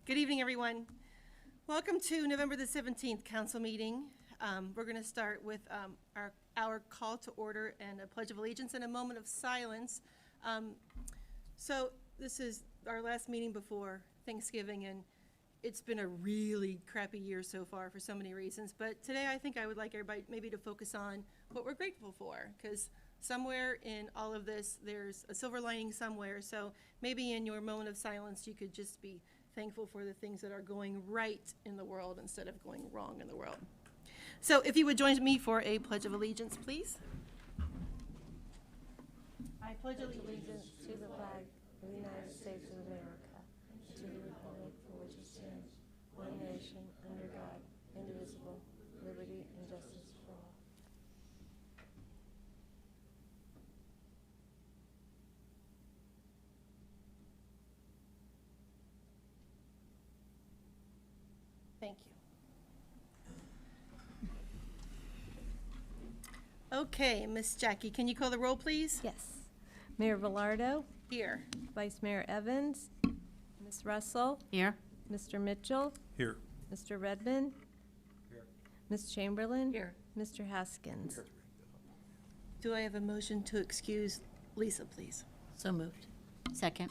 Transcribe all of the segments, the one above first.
Good evening, everyone. Welcome to November the 17th council meeting. We're going to start with our call to order and a pledge of allegiance and a moment of silence. So this is our last meeting before Thanksgiving, and it's been a really crappy year so far for so many reasons. But today I think I would like everybody maybe to focus on what we're grateful for, because somewhere in all of this there's a silver lining somewhere. So maybe in your moment of silence you could just be thankful for the things that are going right in the world instead of going wrong in the world. So if you would join me for a pledge of allegiance, please. I pledge allegiance to the flag of the United States of America, to the republic for which it stands, one nation, under God, indivisible, liberty and justice for all. Thank you. Okay, Miss Jackie, can you call the roll, please? Yes. Mayor Velardo, Here. Vice Mayor Evans, Ms. Russell, Here. Mr. Mitchell, Here. Mr. Redmond, Ms. Chamberlain, Here. Mr. Haskins. Do I have a motion to excuse Lisa, please? So moved. Second.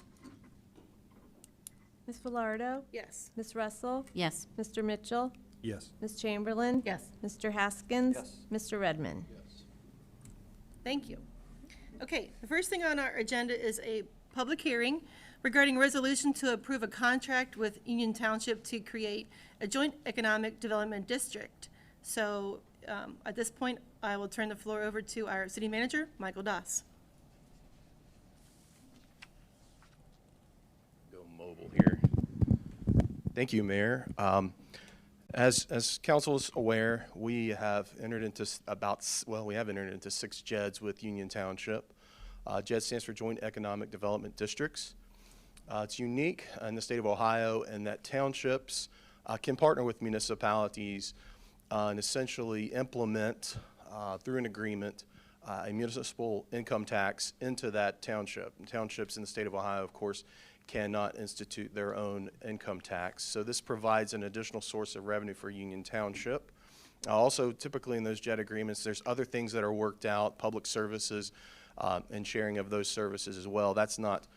Ms. Velardo, Yes. Ms. Russell, Yes. Mr. Mitchell, Yes. Ms. Chamberlain, Yes. Mr. Haskins, Yes. Mr. Redmond. Thank you. Okay, the first thing on our agenda is a public hearing regarding resolution to approve a contract with Union Township to create a joint economic development district. So at this point, I will turn the floor over to our city manager, Michael Doss. Go mobile here. Thank you, Mayor. As council is aware, we have entered into we have entered into 6 JEDs with Union Township. JED stands for Joint Economic Development Districts. It's unique in the state of Ohio in that townships can partner with municipalities and essentially implement through an agreement a municipal income tax into that township. And townships in the state of Ohio, of course, cannot institute their own income tax. So this provides an additional source of revenue for Union Township. Also, typically in those JED agreements, there's other things that are worked out, public services and sharing of those services as well. That's not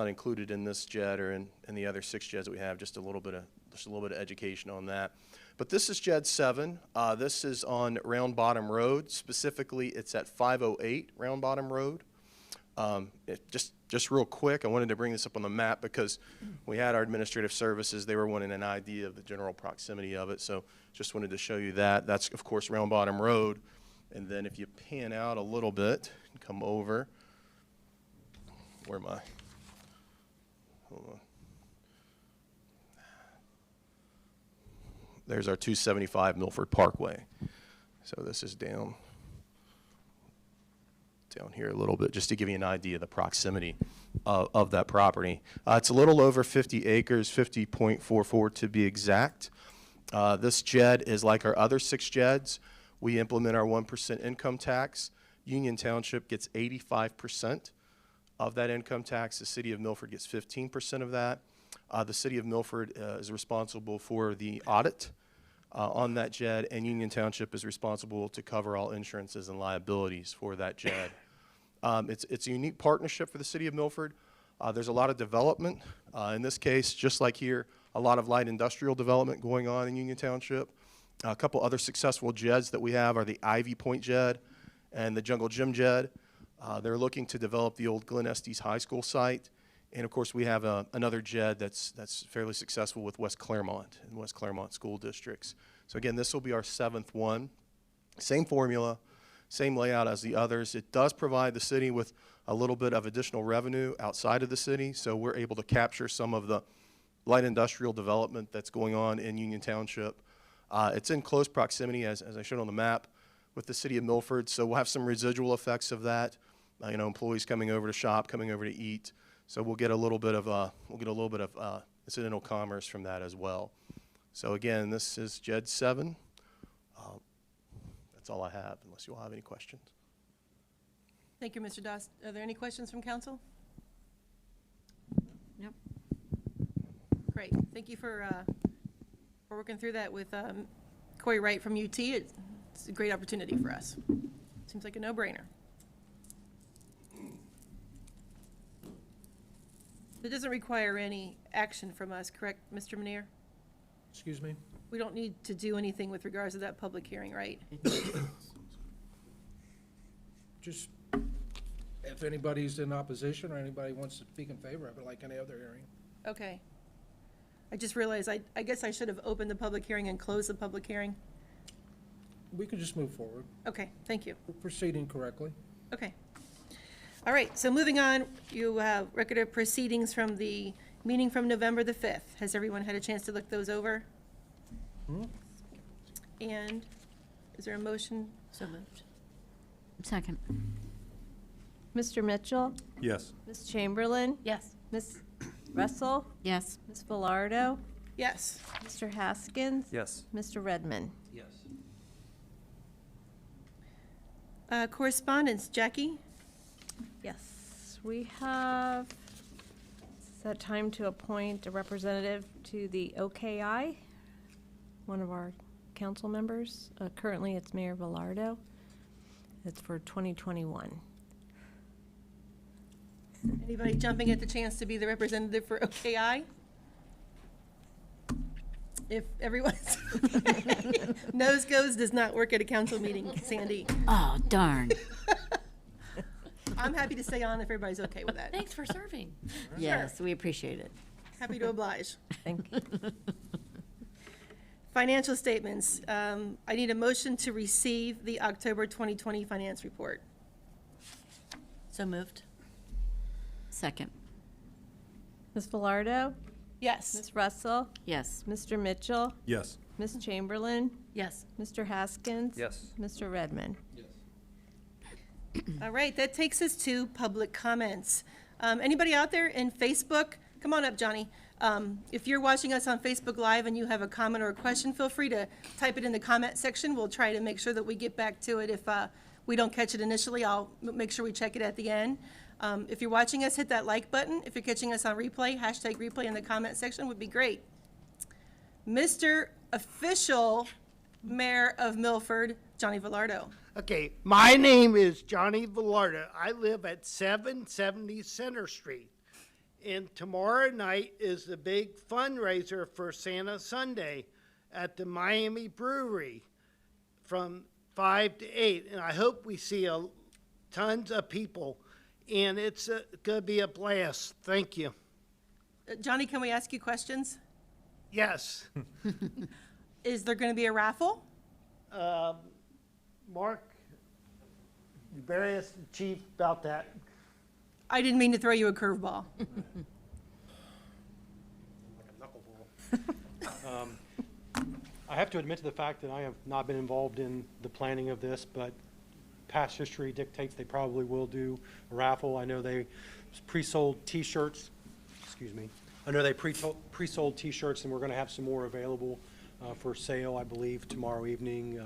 included in this JED or in the other 6 JEDs that we have. Just a little bit of education on that. But this is JED 7. This is on Round Bottom Road. Specifically, it's at 508 Round Bottom Road. Just real quick, I wanted to bring this up on the map because we had our administrative services. They were wanting an idea of the general proximity of it, so just wanted to show you that. That's, of course, Round Bottom Road. And then if you pan out a little bit and come over, where am I? Hold on. There's our 275 Milford Parkway. So this is down here a little bit, just to give you an idea of the proximity of that property. It's a little over 50 acres, 50.44 to be exact. This JED is like our other 6 JEDs. We implement our 1% income tax. Union Township gets 85% of that income tax. The city of Milford gets 15% of that. The city of Milford is responsible for the audit on that JED, and Union Township is responsible to cover all insurances and liabilities for that JED. It's a unique partnership for the city of Milford. There's a lot of development. In this case, just like here, a lot of light industrial development going on in Union Township. A couple other successful JEDs that we have are the Ivy Point JED and the Jungle Gym JED. They're looking to develop the old Glen Estes High School site. And of course, we have another JED that's fairly successful with West Claremont and West Claremont school districts. So again, this will be our 7th one. Same formula, same layout as the others. It does provide the city with a little bit of additional revenue outside of the city, so we're able to capture some of the light industrial development that's going on in Union Township. It's in close proximity, as I showed on the map, with the city of Milford, so we'll have some residual effects of that. Employees coming over to shop, coming over to eat. So we'll get a little bit of incidental commerce from that as well. So again, this is JED 7. That's all I have, unless you all have any questions. Thank you, Mr. Doss. Are there any questions from council? Nope. Great. Great. Thank you for working through that with Corey Wright from UT. It's a great opportunity for us. Seems like a no-brainer. It doesn't require any action from us, correct, Mr. Manier? Excuse me? We don't need to do anything with regards to that public hearing, right? Just, if anybody's in opposition or anybody wants to speak in favor of it, like any other hearing. Okay. I just realized, I guess I should have opened the public hearing and closed the public hearing. We can just move forward. Okay, thank you. We're proceeding correctly. Okay. All right, so moving on, you have record of proceedings from the meeting from November the 5th. Has everyone had a chance to look those over? And is there a motion? So moved. Second. Mr. Mitchell? Yes. Ms. Chamberlain? Yes. Ms. Russell? Yes. Ms. Velardo? Yes. Mr. Haskins? Yes. Mr. Redmond? Yes. Correspondence, Jackie? Yes, we have set time to appoint a representative to the OKI, one of our council members. Currently, it's Mayor Velardo. It's for 2021. Anybody jumping at the chance to be the representative for OKI? If everyone's, nose goes does not work at a council meeting, Sandy. Oh, darn. I'm happy to stay on if everybody's okay with that. Thanks for serving. Yes, we appreciate it. Happy to oblige. Thank you. Financial statements. I need a motion to receive the October 2020 finance report. So moved. Second. Ms. Velardo? Yes. Ms. Russell? Yes. Mr. Mitchell? Yes. Ms. Chamberlain? Yes. Mr. Haskins? Yes. Mr. Redmond? All right, that takes us to public comments. Anybody out there in Facebook? Come on up, Johnny. If you're watching us on Facebook Live and you have a comment or a question, feel free to type it in the comment section. We'll try to make sure that we get back to it. If we don't catch it initially, I'll make sure we check it at the end. If you're watching us, hit that like button. If you're catching us on replay, hashtag replay in the comment section would be great. Mr. Official Mayor of Milford, Johnny Velardo. Okay, my name is Johnny Velardo. I live at 770 Center Street. And tomorrow night is the big fundraiser for Santa Sunday at the Miami Brewery from 5 to 8. And I hope we see tons of people. And it's going to be a blast. Thank you. Johnny, can we ask you questions? Yes. Is there going to be a raffle? Mark, you better ask the chief about that. I didn't mean to throw you a curveball. I have to admit to the fact that I have not been involved in the planning of this, but past history dictates they probably will do a raffle. I know they pre-sold T-shirts, excuse me. I know they pre-sold T-shirts, and we're going to have some more available for sale, I believe, tomorrow evening.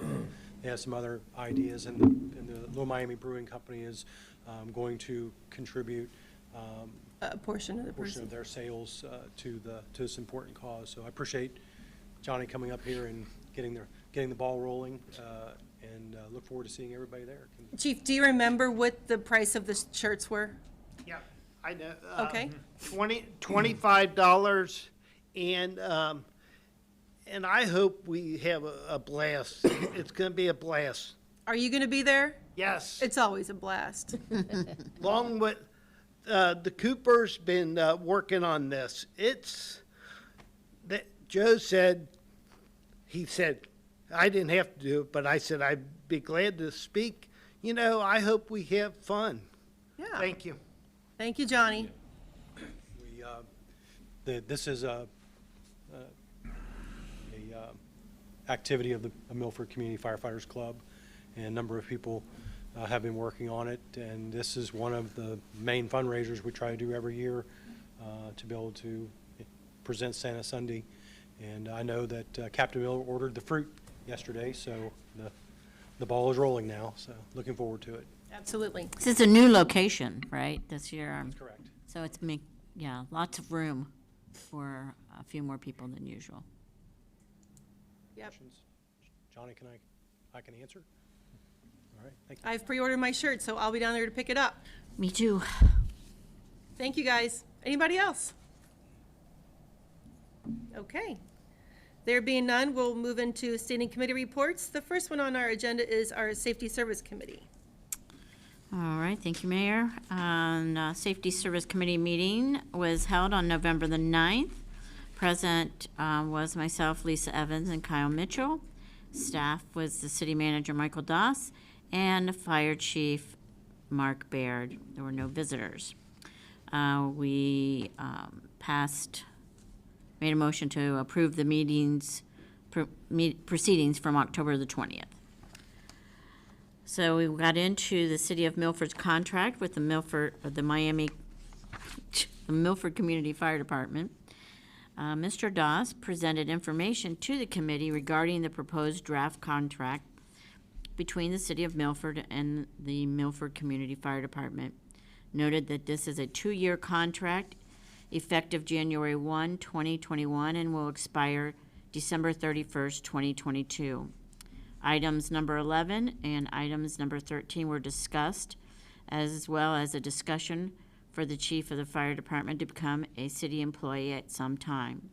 They have some other ideas, and the Little Miami Brewing Company is going to contribute A portion of the portion of person. their sales to this important cause. So I appreciate Johnny coming up here and getting the ball rolling, and look forward to seeing everybody there. Chief, do you remember what the price of the shirts were? Yeah, I know. Okay. $25, and I hope we have a blast. It's going to be a blast. Are you going to be there? Yes. It's always a blast. Along with the Cooper's been working on this. Joe said, I didn't have to do it, but I said I'd be glad to speak. You know, I hope we have fun. Yeah. Thank you. Thank you, Johnny. This is a activity of the Milford Community Firefighters Club, and a number of people have been working on it, and this is one of the main fundraisers we try to do every year to be able to present Santa Sunday. And I know that Captain Miller ordered the fruit yesterday, so the ball is rolling now, so looking forward to it. Absolutely. This is a new location, right, this year? Correct. So it's, yeah, lots of room. for a few more people than usual. Yep. Questions? Johnny, I can answer? All right, thank you. I've pre-ordered my shirt, so I'll be down there to pick it up. Me too. Thank you, guys. Anybody else? Okay. There being none, we'll move into standing committee reports. The first one on our agenda is our Safety Service Committee. All right, thank you, Mayor. Safety Service Committee meeting was held on November the 9th. Present was myself, Lisa Evans, and Kyle Mitchell. Staff was the City Manager, Michael Doss, and Fire Chief, Mark Baird. There were no visitors. We made a motion to approve the proceedings from October the 20th. So we got into the City of Milford's contract with the Milford Community Fire Department. Mr. Doss presented information to the committee regarding the proposed draft contract between the City of Milford and the Milford Community Fire Department. Noted that this is a 2-year contract effective January 1, 2021, and will expire December 31st, 2022. Items number 11 and items number 13 were discussed, as well as a discussion for the chief of the fire department to become a city employee at some time.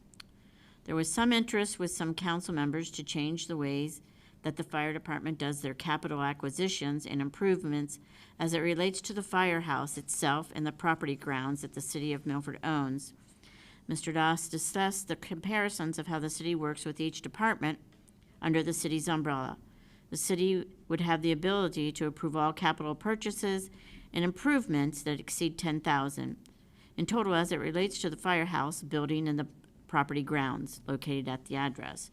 There was some interest with some council members to change the ways that the fire department does their capital acquisitions and improvements as it relates to the firehouse itself and the property grounds that the City of Milford owns. Mr. Doss discussed the comparisons of how the city works with each department under the city's umbrella. The city would have the ability to approve all capital purchases and improvements that exceed $10,000 in total as it relates to the firehouse building and the property grounds located at the address.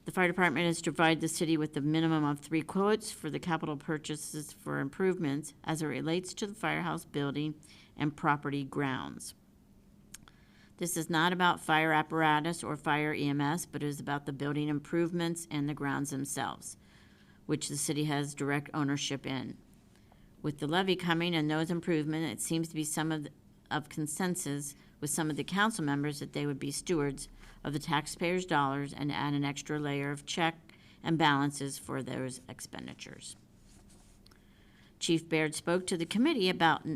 The fire department is to provide the city with the minimum of 3 quotes for the capital purchases for improvements as it relates to the firehouse building and property grounds. This is not about fire apparatus or fire EMS, but it is about the building improvements and the grounds themselves, which the city has direct ownership in. With the levy coming and those improvements, it seems to be some of consensus with some of the council members that they would be stewards of the taxpayers' dollars and add an extra layer of check and balances for those expenditures. Chief Baird spoke to the committee about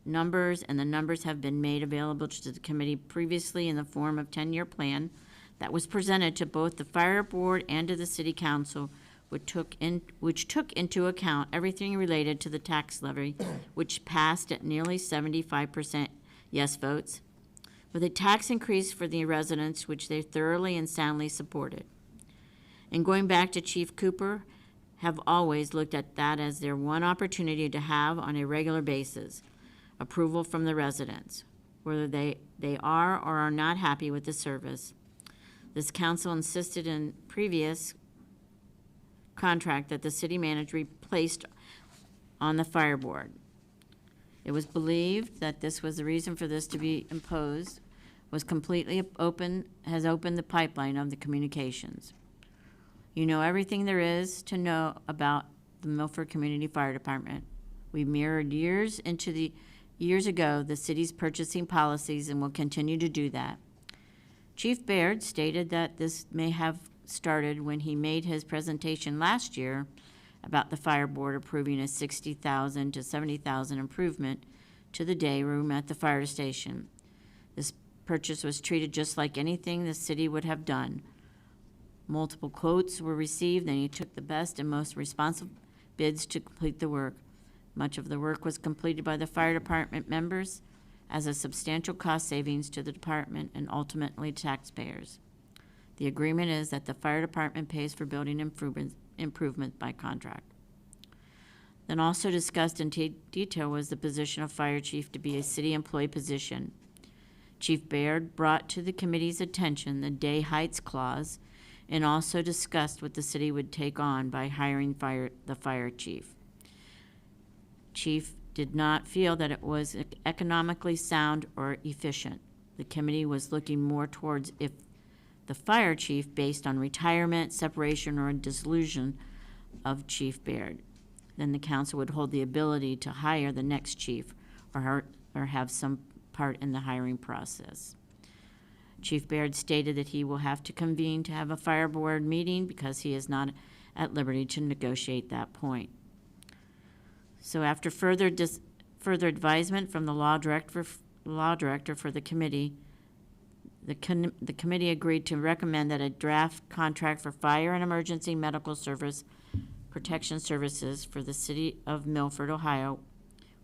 numbers, and the numbers have been made available to the committee previously in the form of 10-year plan that was presented to both the fire board and to the city council, which took into account everything related to the tax levy, which passed at nearly 75% yes votes, with a tax increase for the residents, which they thoroughly and soundly supported. And going back to Chief Cooper, have always looked at that as their one opportunity to have on a regular basis approval from the residents, whether they are or are not happy with the service. This council insisted in previous contract that the city manager be placed on the fire board. It was believed that this was the reason for this to be imposed, was completely open, has opened the pipeline of the communications. You know everything there is to know about the Milford Community Fire Department. We mirrored years ago the city's purchasing policies and will continue to do that. Chief Baird stated that this may have started when he made his presentation last year about the fire board approving a $60,000 to $70,000 improvement to the day room at the fire station. This purchase was treated just like anything the city would have done. Multiple quotes were received, and he took the best and most responsive bids to complete the work. Much of the work was completed by the fire department members as a substantial cost savings to the department and ultimately taxpayers. The agreement is that the fire department pays for building improvement by contract. Then also discussed in detail was the position of fire chief to be a city employee position. Chief Baird brought to the committee's attention the day heights clause and also discussed what the city would take on by hiring the fire chief. Chief did not feel that it was economically sound or efficient. The committee was looking more towards if the fire chief, based on retirement, separation, or dissolution of Chief Baird, then the council would hold the ability to hire the next chief or have some part in the hiring process. Chief Baird stated that he will have to convene to have a fire board meeting because he is not at liberty to negotiate that point. So after further advisement from the law director for the committee, the committee agreed to recommend that a draft contract for fire and emergency medical service protection services for the city of Milford, Ohio,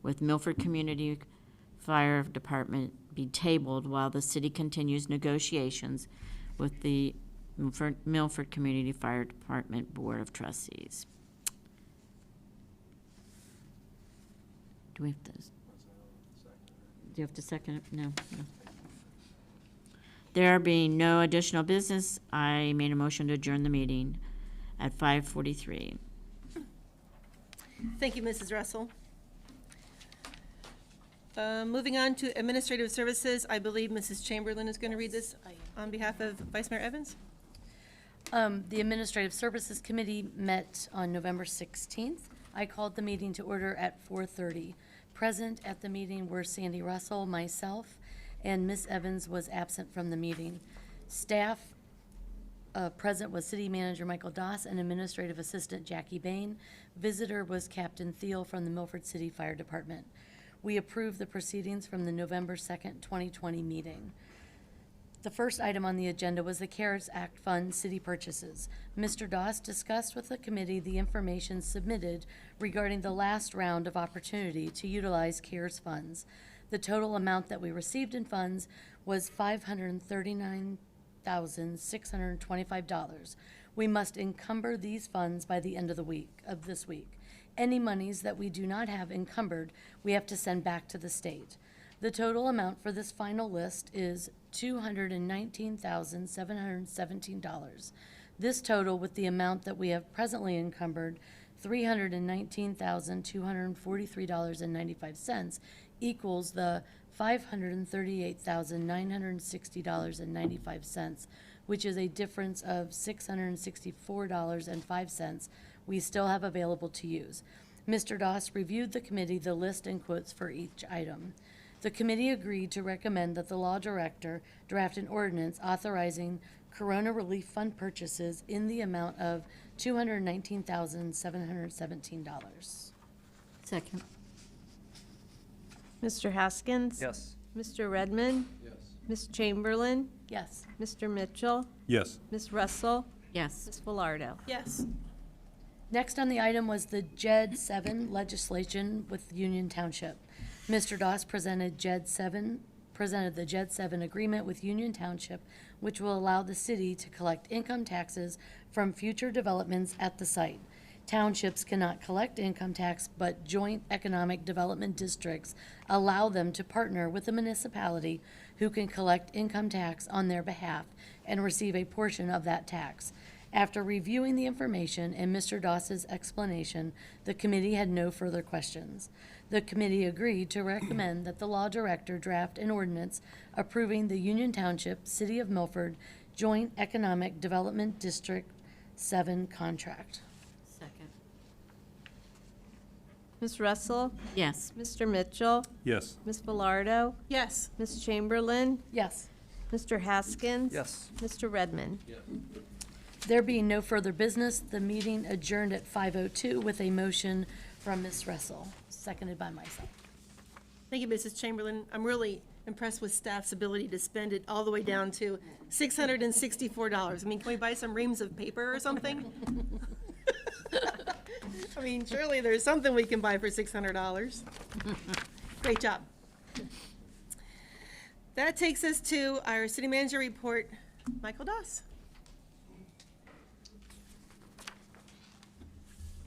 with Milford Community Fire Department be tabled while the city continues negotiations with the Milford Community Fire Department Board of Trustees. Do we have to? Do you have to second it? No. There being no additional business, I made a motion to adjourn the meeting at 5:43. Thank you, Mrs. Russell. Moving on to administrative services, I believe Mrs. Chamberlain is going to read this on behalf of Vice Mayor Evans. The Administrative Services Committee met on November 16th. I called the meeting to order at 4:30. Present at the meeting were Sandy Russell, myself, and Ms. Evans was absent from the meeting. Staff present was City Manager Michael Doss and Administrative Assistant Jackie Bain. Visitor was Captain Thiel from the Milford City Fire Department. We approved the proceedings from the November 2nd, 2020 meeting. The first item on the agenda was the CARES Act Fund city purchases. Mr. Doss discussed with the committee the information submitted regarding the last round of opportunity to utilize CARES funds. The total amount that we received in funds was $539,625. We must encumber these funds by the end of this week. Any monies that we do not have encumbered, we have to send back to the state. The total amount for this final list is $219,717. This total, with the amount that we have presently encumbered, $319,243.95, equals the $538,960.95, which is a difference of $664.05 we still have available to use. Mr. Doss reviewed the committee the list and quotes for each item. The committee agreed to recommend that the law director draft an ordinance authorizing Corona Relief Fund purchases in the amount of $219,717. Second. Mr. Haskins? Yes. Mr. Redmond? Yes. Ms. Chamberlain? Yes. Mr. Mitchell? Yes. Ms. Russell? Yes. Ms. Velardo? Yes. Next on the item was the JED 7 legislation with Union Township. Mr. Doss presented the JED 7 agreement with Union Township, which will allow the city to collect income taxes from future developments at the site. Townships cannot collect income tax, but joint economic development districts allow them to partner with a municipality who can collect income tax on their behalf and receive a portion of that tax. After reviewing the information and Mr. Doss's explanation, the committee had no further questions. The committee agreed to recommend that the law director draft an ordinance approving the Union Township, City of Milford Joint Economic Development District 7 contract. Second. Ms. Russell? Yes. Mr. Mitchell? Yes. Ms. Velardo? Yes. Ms. Chamberlain? Yes. Mr. Haskins? Yes. Mr. Redmond? There being no further business, the meeting adjourned at 5:02 with a motion from Ms. Russell, seconded by myself. Thank you, Mrs. Chamberlain. I'm really impressed with staff's ability to spend it all the way down to $664. I mean, can we buy some reams of paper or something? I mean, surely there's something we can buy for $600. Great job. That takes us to our city manager report. Michael Doss.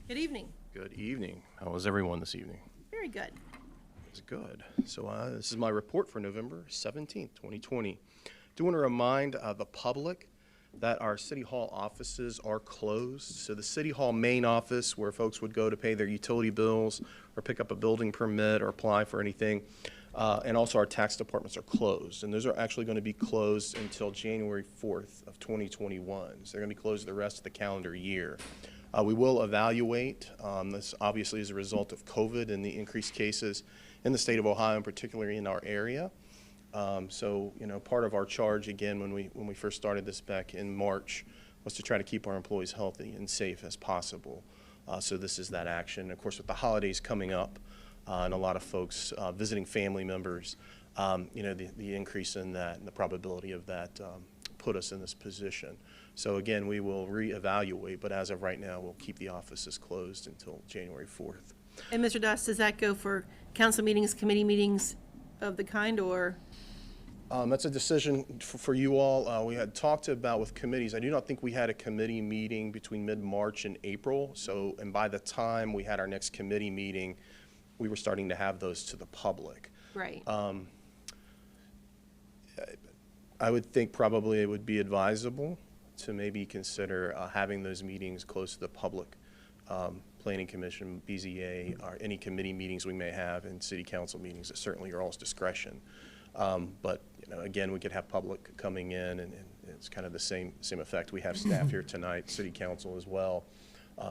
Good evening. Good evening. How was everyone this evening? Very good. It's good. So this is my report for November 17th, 2020. Do want to remind the public that our City Hall offices are closed. So the City Hall main office, where folks would go to pay their utility bills or pick up a building permit or apply for anything, and also our tax departments are closed. And those are actually going to be closed until January 4th of 2021. So they're going to be closed the rest of the calendar year. We will evaluate, this obviously as a result of COVID and the increased cases in the state of Ohio, and particularly in our area. So, you know, part of our charge, again, when we first started this back in March, was to try to keep our employees healthy and safe as possible. So this is that action. Of course, with the holidays coming up and a lot of folks visiting family members, you know, the increase in that and the probability of that put us in this position. So again, we will reevaluate, but as of right now, we'll keep the offices closed until January 4th. And Mr. Doss, does that go for council meetings, committee meetings of the kind, or? That's a decision for you all. We had talked about with committees. I do not think we had a committee meeting between mid-March and April. So, and by the time we had our next committee meeting, we were starting to have those to the public. Right. I would think probably it would be advisable to maybe consider having those meetings close to the public. Planning Commission, BZA, or any committee meetings we may have, and city council meetings. It's certainly your all's discretion. But, you know, again, we could have public coming in, and it's kind of the same effect. We have staff here tonight, city council as well.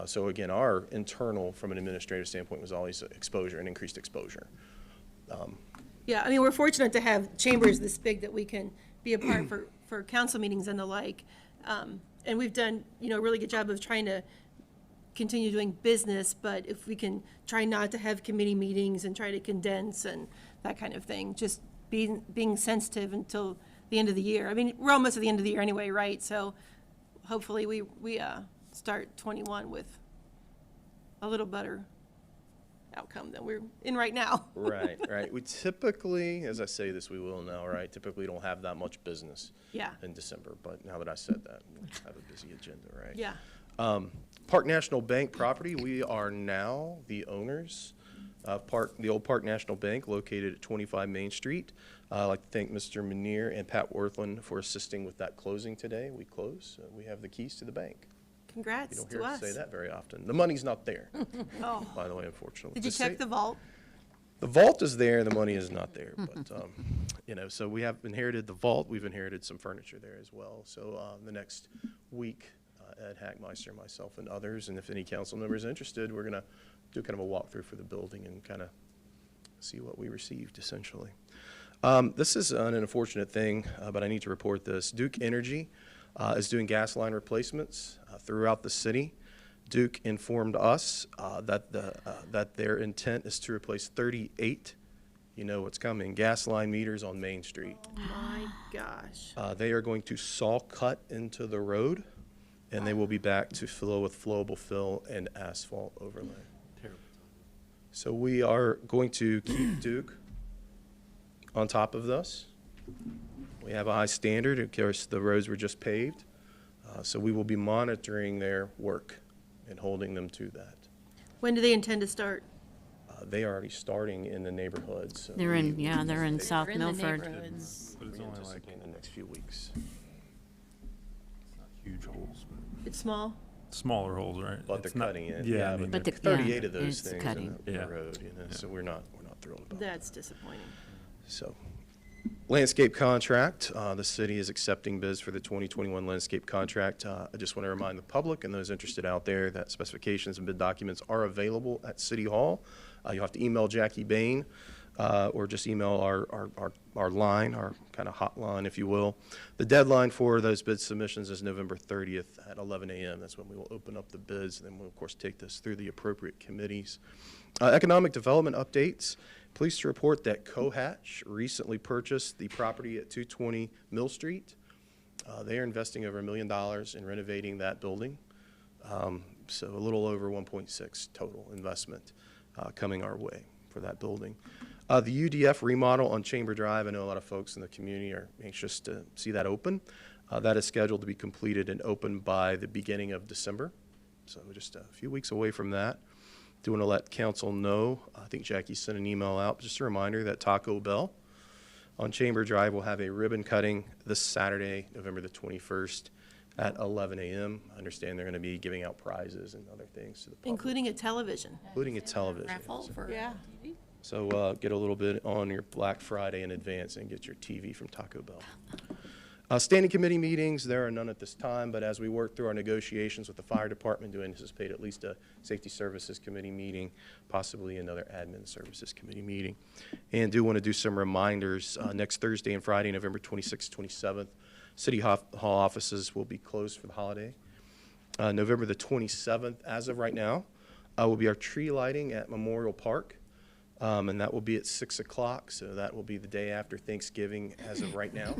So again, our internal, from an administrative standpoint, was always exposure and increased exposure. Yeah, I mean, we're fortunate to have chambers this big that we can be a part for council meetings and the like. And we've done, you know, a really good job of trying to continue doing business, but if we can try not to have committee meetings and try to condense and that kind of thing, just being sensitive until the end of the year. I mean, we're almost at the end of the year anyway, right? So hopefully we start 21 with a little better outcome than we're in right now. Right, right. We typically, as I say this, we will now, right? Typically don't have that much business Yeah. in December, but now that I said that, we'll have a busy agenda, right? Yeah. Park National Bank property, we are now the owners of the old Park National Bank located at 25 Main Street. I'd like to thank Mr. Manier and Pat Worthland for assisting with that closing today. We close. We have the keys to the bank. You Congrats don't to hear us. us say that very often. The money's not there, Oh, by the way, unfortunately. did you Just check say- the vault? The vault is there, the money is not there, but, you know, so we have inherited the vault, we've inherited some furniture there as well. So, the next week, Ed Hackmeister, myself, and others, and if any council members are interested, we're gonna do kind of a walkthrough for the building and kind of see what we received, essentially. This is an unfortunate thing, but I need to report this. Duke Energy is doing gas line replacements throughout the city. Duke informed us that their intent is to replace 38, you know what's coming, gas line meters on Main Street. My gosh. They are going to saw cut into the road, and they will be back to fill with flowable fill and asphalt overlay. So we are going to keep Duke on top of this. We have a high standard. Of course, the roads were just paved. So we will be monitoring their work and holding them to that. When do they intend to start? They are already starting in the neighborhoods. So They're in, we- yeah, they're in South They're in the Milford. neighborhoods. But it's We only like anticipate in the next few weeks. huge holes, but It's small? smaller holes, right? But they're It's not- cutting it. Yeah, I mean, But but the- 38 yeah, of those it's things cutting. in the Yeah. road, you know, so we're not thrilled about that. That's disappointing. So, landscape contract, the city is accepting bids for the 2021 landscape contract. I just want to remind the public and those interested out there that specifications and bid documents are available at City Hall. You'll have to email Jackie Bain, or just email our line, our kind of hotline, if you will. The deadline for those bid submissions is November 30th at 11 a.m. That's when we will open up the bids, and then we'll, of course, take this through the appropriate committees. Economic development updates. Pleased to report that Cohatch recently purchased the property at 220 Mill Street. They are investing over $1 million in renovating that building. So a little over 1.6 total investment coming our way for that building. The UDF remodel on Chamber Drive, I know a lot of folks in the community are anxious to see that open. That is scheduled to be completed and open by the beginning of December. So we're just a few weeks away from that. Do want to let council know, I think Jackie sent an email out, just a reminder that Taco Bell on Chamber Drive will have a ribbon cutting this Saturday, November the 21st at 11 a.m. I understand they're going to be giving out prizes and other things to the public. Including a television. Including a television. Raffle for Yeah. TV? So get a little bit on your Black Friday in advance and get your TV from Taco Bell. Standing committee meetings, there are none at this time, but as we work through our negotiations with the fire department, do anticipate at least a safety services committee meeting, possibly another admin services committee meeting. And do want to do some reminders. Next Thursday and Friday, November 26th, 27th, City Hall offices will be closed for the holiday. November the 27th, as of right now, will be our tree lighting at Memorial Park, and that will be at 6 o'clock, so that will be the day after Thanksgiving as of right now.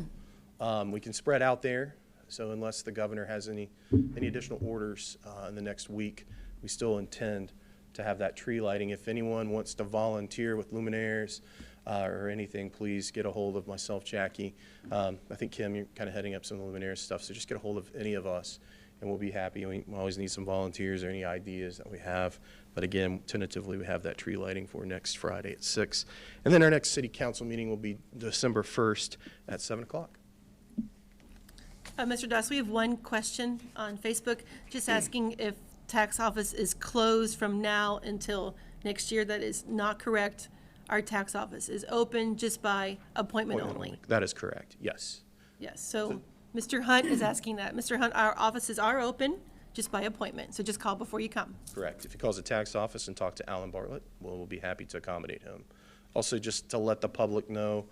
We can spread out there, so unless the governor has any additional orders in the next week, we still intend to have that tree lighting. If anyone wants to volunteer with luminaires or anything, please get a hold of myself, Jackie. I think, Kim, you're kind of heading up some of the luminaire stuff, so just get a hold of any of us, and we'll be happy. We always need some volunteers or any ideas that we have. But again, tentatively, we have that tree lighting for next Friday at 6. And then our next city council meeting will be December 1st at 7 o'clock. Mr. Doss, we have one question on Facebook, just asking if tax office is closed from now until next year. That is not correct. Our tax office is open just by appointment only. That is correct, yes. Yes, so Mr. Hunt is asking that. Mr. Hunt, our offices are open just by appointment, so just call before you come. Correct. If he calls the tax office and talk to Alan Bartlett, we'll be happy to accommodate him. Also, just to let the public know,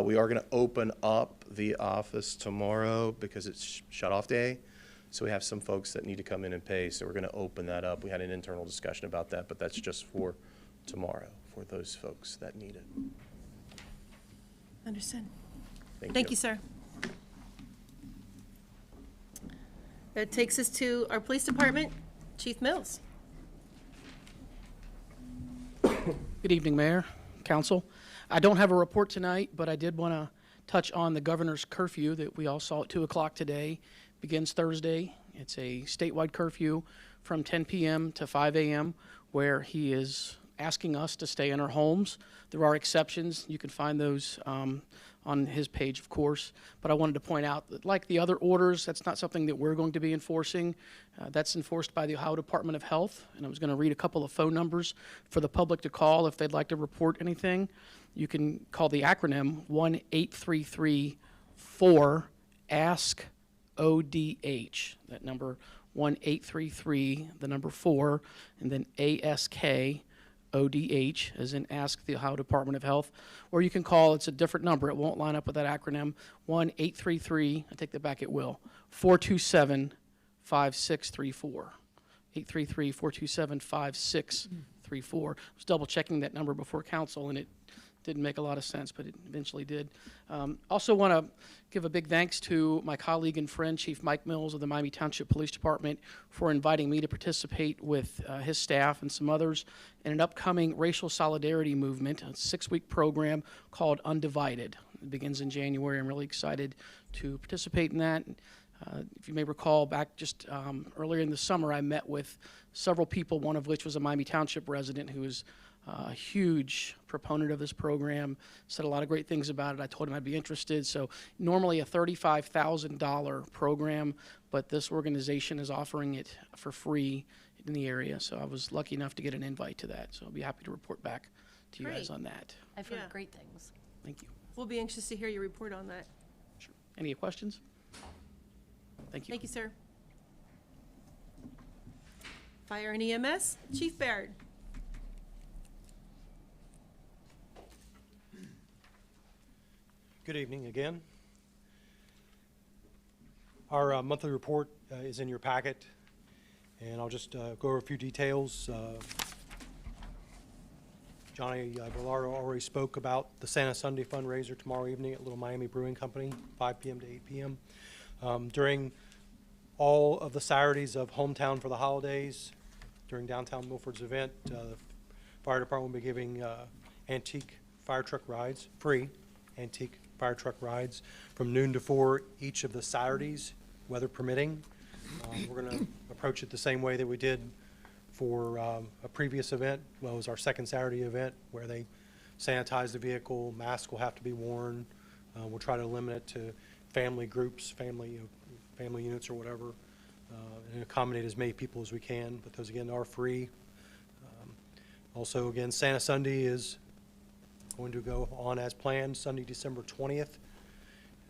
we are going to open up the office tomorrow because it's shut-off day. So we have some folks that need to come in and pay, so we're going to open that up. We had an internal discussion about that, but that's just for tomorrow, for those folks that need it. Understood. Thank you, sir. That takes us to our police department, Chief Mills. Good evening, Mayor, Council. I don't have a report tonight, but I did want to touch on the governor's curfew that we all saw at 2 o'clock today. Begins Thursday. It's a statewide curfew from 10 p.m. to 5 a.m. where he is asking us to stay in our homes. There are exceptions. You can find those on his page, of course. But I wanted to point out that, like the other orders, that's not something that we're going to be enforcing. That's enforced by the Ohio Department of Health. And I was going to read a couple of phone numbers for the public to call if they'd like to report anything. You can call the acronym 1-833-4-ASK-ODH. That number 1-833, the number 4, and then ASK-ODH, as in Ask the Ohio Department of Health. Or you can call, it's a different number, it won't line up with that acronym, 1-833, I take that back, it will, 427-5634. 833-427-5634. I was double checking that number before council, and it didn't make a lot of sense, but it eventually did. Also want to give a big thanks to my colleague and friend, Chief Mike Mills of the Miami Township Police Department, for inviting me to participate with his staff and some others in an upcoming racial solidarity movement, a 6-week program called Undivided. It begins in January. I'm really excited to participate in that. If you may recall, back just earlier in the summer, I met with several people, one of which was a Miami Township resident who is a huge proponent of this program, said a lot of great things about it. I told him I'd be interested. So normally a $35,000 program, but this organization is offering it for free in the area. So I was lucky enough to get an invite to that. So I'll be happy to report back to you guys Great. on that. I've heard Yeah. great things. Thank you. We'll be anxious to hear your report on that. Sure. Any questions? Thank you. Thank you, sir. Fire and EMS, Chief Baird. Good evening again. Our monthly report is in your packet, and I'll just go over a few details. Johnny Villardo already spoke about the Santa Sunday fundraiser tomorrow evening at Little Miami Brewing Company, 5 p.m. to 8 p.m. During all of the Saturdays of Hometown for the Holidays, during downtown Milford's event, the fire department will be giving antique fire truck rides, free antique fire truck rides from noon to 4 each of the Saturdays, weather permitting. We're going to approach it the same way that we did for a previous event. Well, it was our second Saturday event where they sanitize the vehicle, masks will have to be worn. We'll try to limit it to family groups, family units or whatever, and accommodate as many people as we can, but those again are free. Also, again, Santa Sunday is going to go on as planned, Sunday, December 20th,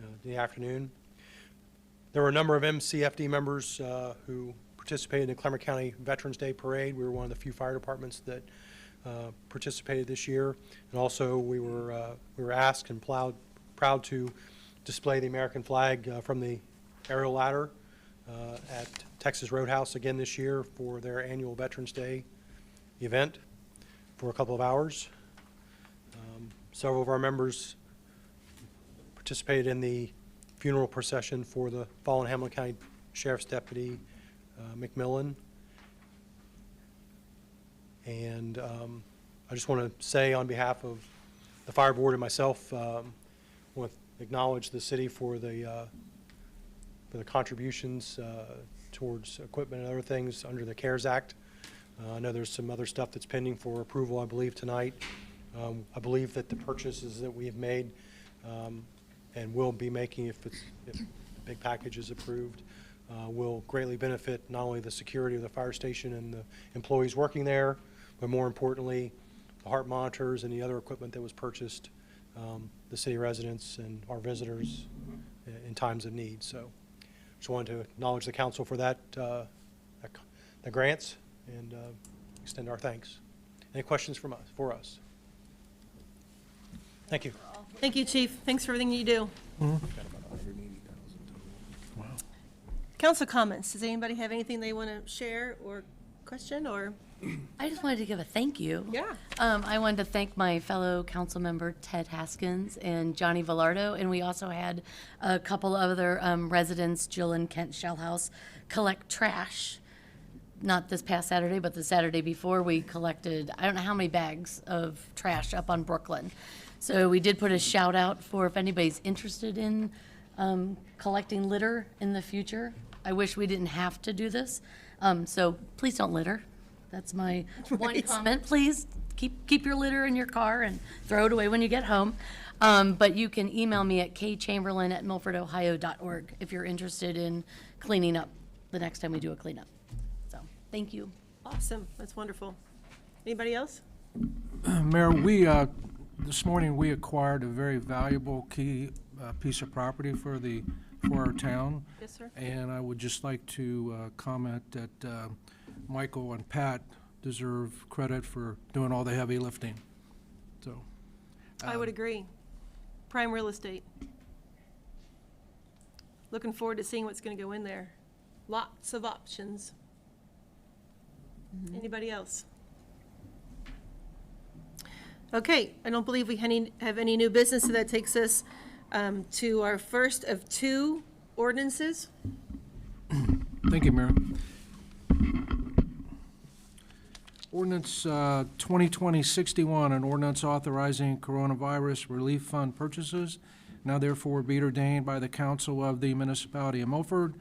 in the afternoon. There were a number of MCFD members who participated in the Clemmer County Veterans Day Parade. We were one of the few fire departments that participated this year. And also, we were asked and proud to display the American flag from the aerial ladder at Texas Roadhouse again this year for their annual Veterans Day event for a couple of hours. Several of our members participated in the funeral procession for the fallen Hamilton County Sheriff's Deputy McMillan. And I just want to say on behalf of the fire board and myself, I want to acknowledge the city for the contributions towards equipment and other things under the CARES Act. I know there's some other stuff that's pending for approval, I believe, tonight. I believe that the purchases that we have made and will be making if the big package is approved will greatly benefit not only the security of the fire station and the employees working there, but more importantly, the heart monitors and the other equipment that was purchased, the city residents and our visitors in times of need. So just wanted to acknowledge the council for that, the grants, and extend our thanks. Any questions for us? Thank you. Thank you, Chief. Thanks for everything you do. Council comments. Does anybody have anything they want to share or question or? I just wanted to give a thank you. Yeah. I wanted to thank my fellow council member Ted Haskins and Johnny Villardo, and we also had a couple other residents, Jill and Kent Shellhouse, collect trash. Not this past Saturday, but the Saturday before, we collected, I don't know how many bags of trash up on Brooklyn. So we did put a shout out for if anybody's interested in collecting litter in the future. I wish we didn't have to do this. So please don't litter. That's my one comment. Please keep your litter in your car and throw it away when you get home. But you can email me at kchamberlain@milfordohio.org if you're interested in cleaning up the next time we do a cleanup. So thank you. Awesome. That's wonderful. Anybody else? Mayor, this morning we acquired a very valuable key piece of property for our town. Yes, sir. And I would just like to comment that Michael and Pat deserve credit for doing all the heavy lifting. So I would agree. Prime real estate. Looking forward to seeing what's going to go in there. Lots of options. Anybody else? Okay, I don't believe we have any new business, so that takes us to our first of two ordinances. Thank you, Mayor. Ordinance 2020-61, an ordinance authorizing coronavirus relief fund purchases. Now therefore be it ordained by the Council of the Municipality of Milford.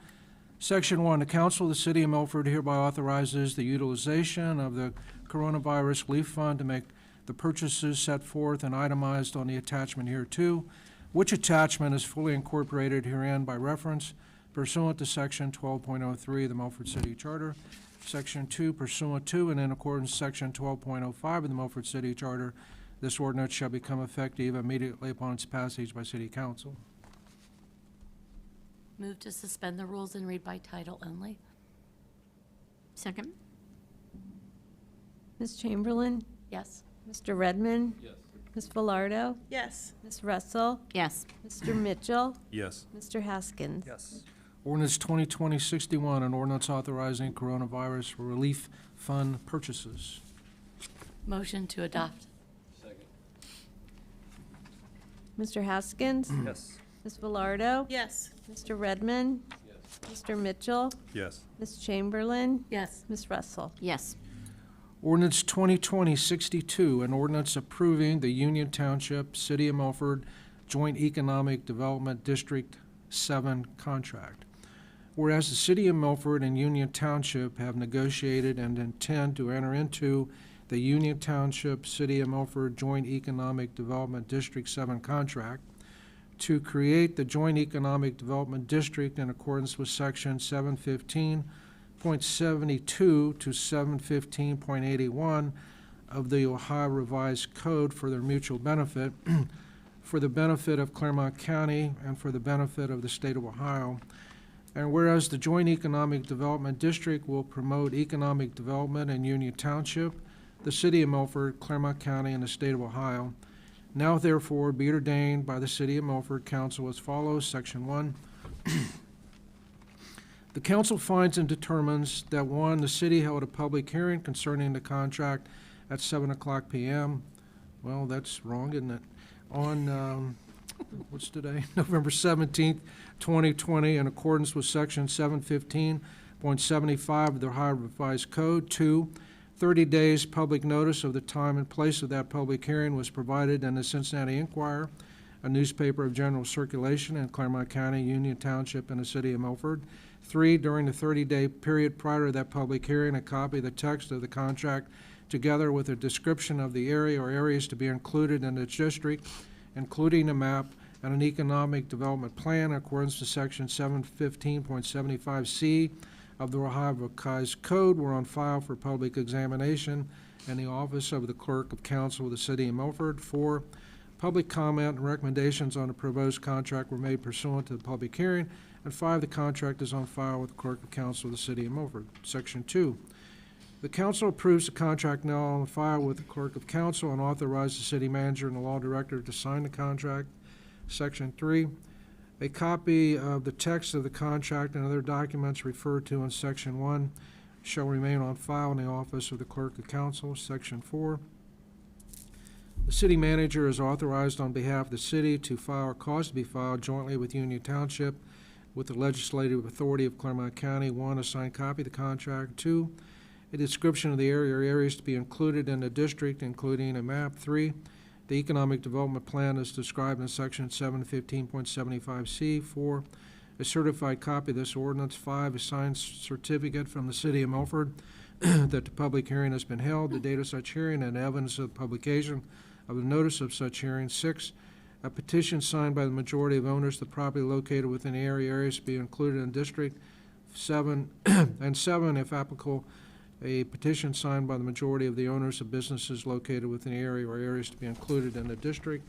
Section 1, the Council of the City of Milford hereby authorizes the utilization of the coronavirus relief fund to make the purchases set forth and itemized on the attachment hereto, which attachment is fully incorporated herein by reference pursuant to Section 12.03 of the Milford City Charter. Section 2, pursuant to and in accordance with Section 12.05 of the Milford City Charter, this ordinance shall become effective immediately upon its passage by City Council. Move to suspend the rules and read by title only. Second? Ms. Chamberlain? Yes. Mr. Redmond? Yes. Ms. Villardo? Yes. Ms. Russell? Yes. Mr. Mitchell? Yes. Mr. Haskins? Yes. Ordinance 2020-61, an ordinance authorizing coronavirus relief fund purchases. Motion to adopt. Mr. Haskins? Yes. Ms. Villardo? Yes. Mr. Redmond? Mr. Mitchell? Yes. Ms. Chamberlain? Yes. Ms. Russell? Yes. Ordinance 2020-62, an ordinance approving the Union Township, City of Milford Joint Economic Development District 7 contract. Whereas the City of Milford and Union Township have negotiated and intend to enter into the Union Township, City of Milford Joint Economic Development District 7 contract to create the Joint Economic Development District in accordance with Section 715.72 to 715.81 of the Ohio Revised Code for their mutual benefit, for the benefit of Claremont County and for the benefit of the state of Ohio. And whereas the Joint Economic Development District will promote economic development in Union Township, the City of Milford, Claremont County, and the State of Ohio, now therefore be it ordained by the City of Milford Council as follows. Section 1. The council finds and determines that, 1, the city held a public hearing concerning the contract at 7:00 p.m. Well, that's wrong, isn't it? On, what's today? November 17th, 2020, in accordance with Section 715.75 of the Ohio Revised Code. 2, 30 days public notice of the time and place of that public hearing was provided in the Cincinnati Enquirer, a newspaper of general circulation in Claremont County, Union Township, and the City of Milford. 3, during the 30-day period prior to that public hearing, a copy of the text of the contract together with a description of the area or areas to be included in its district, including a map and an economic development plan in accordance to Section 715.75C of the Ohio Revised Code were on file for public examination in the office of the Clerk of Council of the City of Milford. 4, public comment and recommendations on the proposed contract were made pursuant to the public hearing. And 5, the contract is on file with the Clerk of Council of the City of Milford. Section 2, the council approves the contract now on file with the Clerk of Council and authorizes the city manager and the law director to sign the contract. Section 3, a copy of the text of the contract and other documents referred to in Section 1 shall remain on file in the office of the Clerk of Council. Section 4, the city manager is authorized on behalf of the city to file or cause to be filed jointly with Union Township with the legislative authority of Claremont County. 1, a signed copy of the contract. 2, a description of the area or areas to be included in the district, including a map. 3, the economic development plan is described in Section 715.75C. 4, a certified copy of this ordinance. 5, a signed certificate from the City of Milford that the public hearing has been held, the date of such hearing, and evidence of the publication of the notice of such hearing. 6, a petition signed by the majority of owners of the property located within the areas to be included in the district. 7, and 7, if applicable, a petition signed by the majority of the owners of businesses located within the area or areas to be included in the district.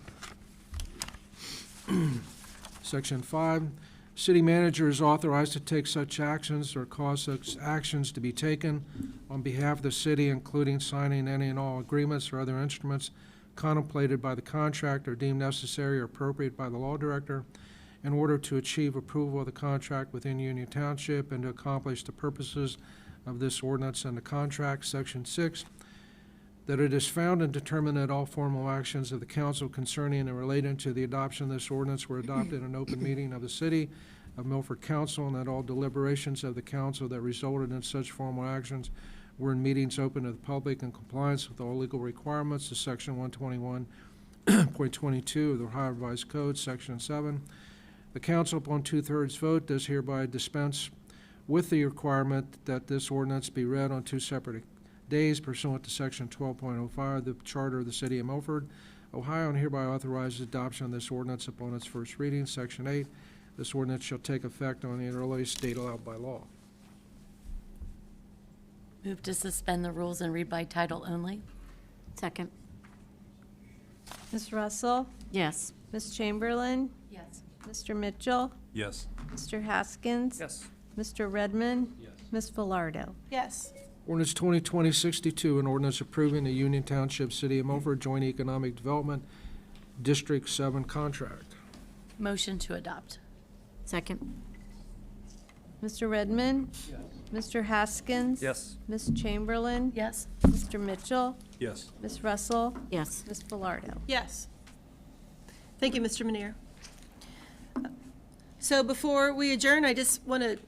Section 5, city manager is authorized to take such actions or cause such actions to be taken on behalf of the city, including signing any and all agreements or other instruments contemplated by the contract or deemed necessary or appropriate by the law director in order to achieve approval of the contract within Union Township and to accomplish the purposes of this ordinance and the contract. Section 6, that it is found and determined that all formal actions of the council concerning and relating to the adoption of this ordinance were adopted in an open meeting of the City of Milford Council, and that all deliberations of the council that resulted in such formal actions were in meetings open to the public in compliance with all legal requirements of Section 121.22 of the Ohio Revised Code. Section 7, the council upon 2/3 vote does hereby dispense with the requirement that this ordinance be read on 2 separate days pursuant to Section 12.05 of the Charter of the City of Milford, Ohio, and hereby authorizes adoption of this ordinance upon its first reading. Section 8, this ordinance shall take effect on the earliest date allowed by law. Move to suspend the rules and read by title only. Second. Ms. Russell? Yes. Ms. Chamberlain? Yes. Mr. Mitchell? Yes. Mr. Haskins? Yes. Mr. Redmond? Yes. Ms. Velardo? Yes. Ordinance 2020-62, an ordinance approving the Union Township City of Milford Joint Economic Development District 7 contract. Motion to adopt. Second. Mr. Redmond? Yes. Mr. Haskins? Yes. Ms. Chamberlain? Yes. Mr. Mitchell? Yes. Ms. Russell? Yes. Ms. Velardo? Yes. Thank you, Mr. Manier. So before we adjourn, I just want to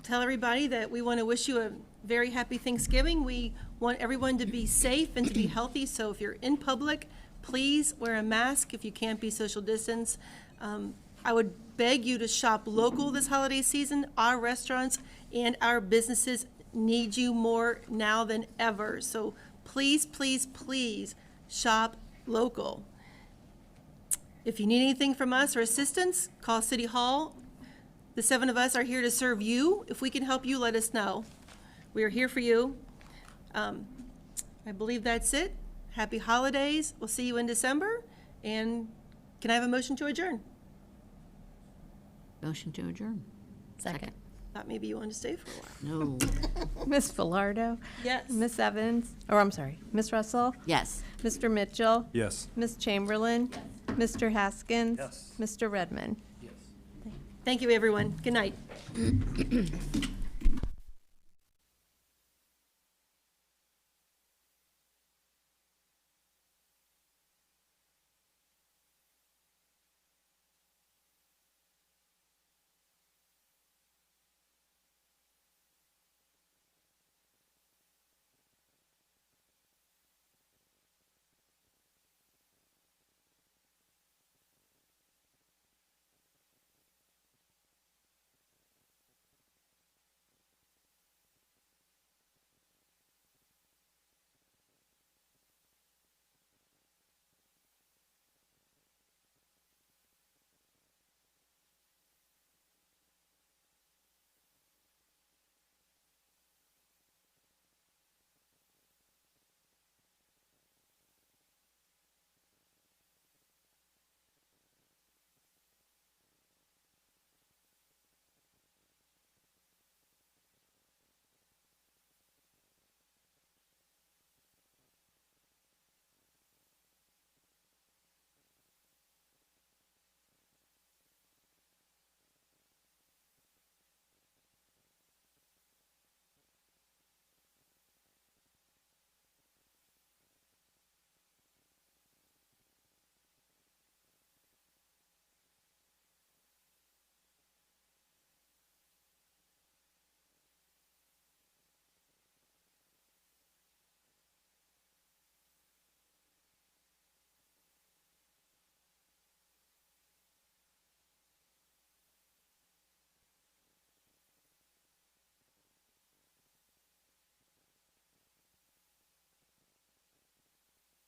tell everybody that we want to wish you a very happy Thanksgiving. We want everyone to be safe and to be healthy, so if you're in public, please wear a mask if you can't be social distance. I would beg you to shop local this holiday season. Our restaurants and our businesses need you more now than ever. So please, please, please shop local. If you need anything from us or assistance, call City Hall. The 7 of us are here to serve you. If we can help you, let us know. We are here for you. I believe that's it. Happy holidays. We'll see you in December. And can I have a motion to adjourn? Motion to adjourn. Second. Thought maybe you wanted to stay for a while. No. Ms. Velardo? Yes. Ms. Evans? Or I'm sorry, Ms. Russell? Yes. Mr. Mitchell? Yes. Ms. Chamberlain? Mr. Haskins? Mr. Redmond? Thank you, everyone. Good night.